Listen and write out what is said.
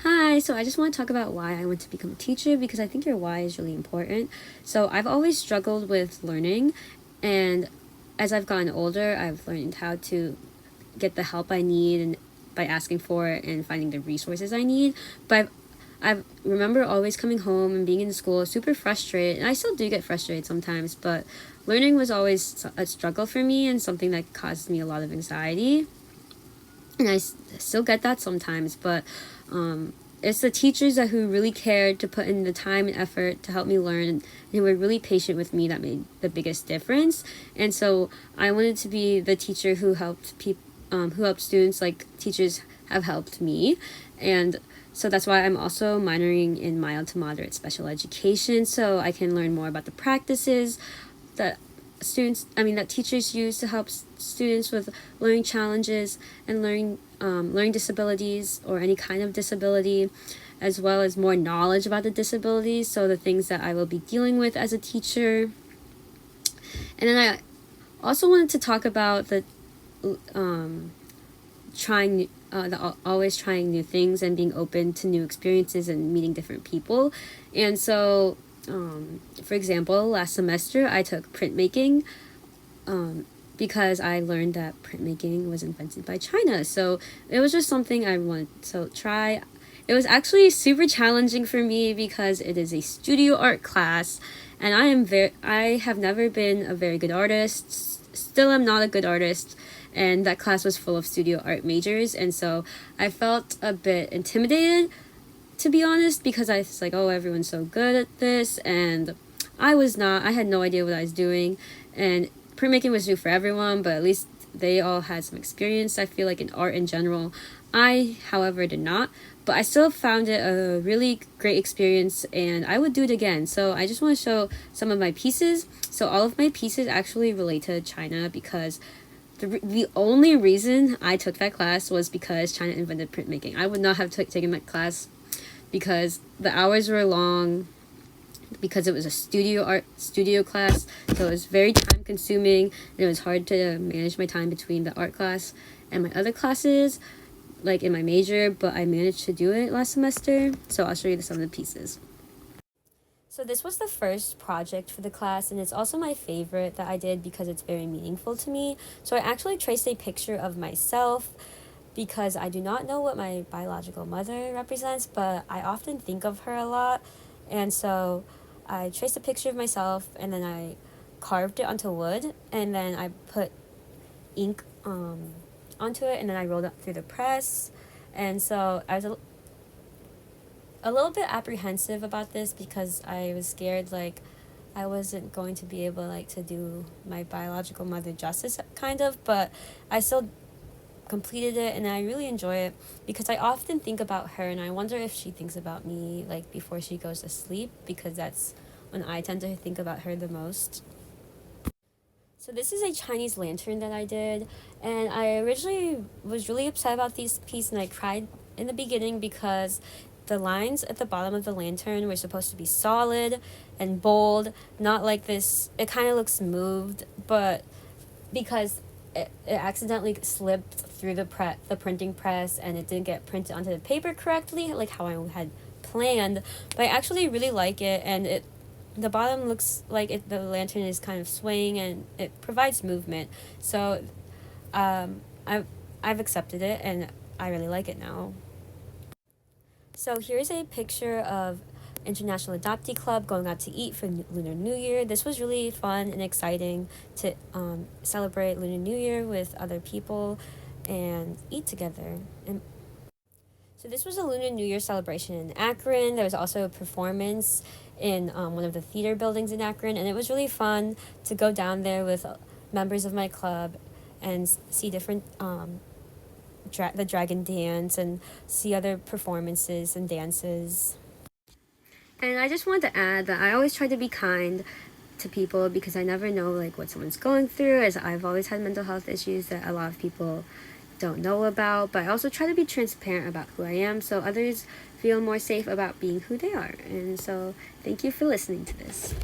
Hi, so I just want to talk about why I want to become a teacher because I think your why is really important. So I've always struggled with learning, and as I've gotten older, I've learned how to get the help I need and by asking for it and finding the resources I need. But I remember always coming home and being in school super frustrated, and I still do get frustrated sometimes, but learning was always a struggle for me and something that caused me a lot of anxiety. And still get that sometimes, but it's the teachers who really cared to put in the time and effort to help me learn and who were really patient with me that made the biggest difference. And so I wanted to be the teacher who helped who helped students like teachers have helped me. And so that's why I'm also minoring in mild to moderate special education, so I can learn more about the practices that that teachers use to help students with learning challenges and learning disabilities or any kind of disability, as well as more knowledge about the disabilities, so the things that I will be dealing with as a teacher. And then I also wanted to talk about the always trying new things and being open to new experiences and meeting different people. And so for example, last semester I took printmaking because I learned that printmaking was invented by China. So it was just something I wanted to try. It was actually super challenging for me because it is a studio art class, and I have never been a very good artist. Still am not a good artist, and that class was full of studio art majors, and so I felt a bit intimidated, to be honest, because I was like, oh, everyone's so good at this, and I was not. I had no idea what I was doing, and printmaking was new for everyone, but at least they all had some experience. I feel like in art in general, I, however, did not, but I still found it a really great experience, and I would do it again. So I just want to show some of my pieces. So all of my pieces actually relate to China because the only reason I took that class was because China invented printmaking. I would not have taken that class because the hours were long, because it was a studio class, so it was very time consuming, and it was hard to manage my time between the art class and my other classes, like in my major, but I managed to do it last semester, so I'll show you some of the pieces. So this was the first project for the class, and it's also my favorite that I did because it's very meaningful to me. So I actually traced a picture of myself because I do not know what my biological mother represents, but I often think of her a lot. And so I traced a picture of myself, and then I carved it onto wood, and then I put ink onto it, and then I rolled it through the press. And so I was a little bit apprehensive about this because I was scared like I wasn't going to be able to do my biological mother justice, kind of, but I still completed it, and I really enjoy it because I often think about her, and I wonder if she thinks about me like before she goes to sleep, because that's when I tend to think about her the most. So this is a Chinese lantern that I did, and I originally was really upset about this piece, and I cried in the beginning because the lines at the bottom of the lantern were supposed to be solid and bold, not like this. It kind of looks moved, but because it accidentally slipped through the printing press, and it didn't get printed onto the paper correctly like how I had planned. But I actually really like it, and the bottom looks like the lantern is kind of swaying, and it provides movement. So I've accepted it, and I really like it now. So here's a picture of International Adoptee Club going out to eat for Lunar New Year. This was really fun and exciting to celebrate Lunar New Year with other people and eat together. And so this was a Lunar New Year celebration in Akron. There was also a performance in one of the theater buildings in Akron, and it was really fun to go down there with members of my club and see different the dragon dance and see other performances and dances. And I just wanted to add that I always try to be kind to people because I never know what someone's going through, as I've always had mental health issues that a lot of people don't know about, but I also try to be transparent about who I am so others feel more safe about being who they are. And so thank you for listening to this.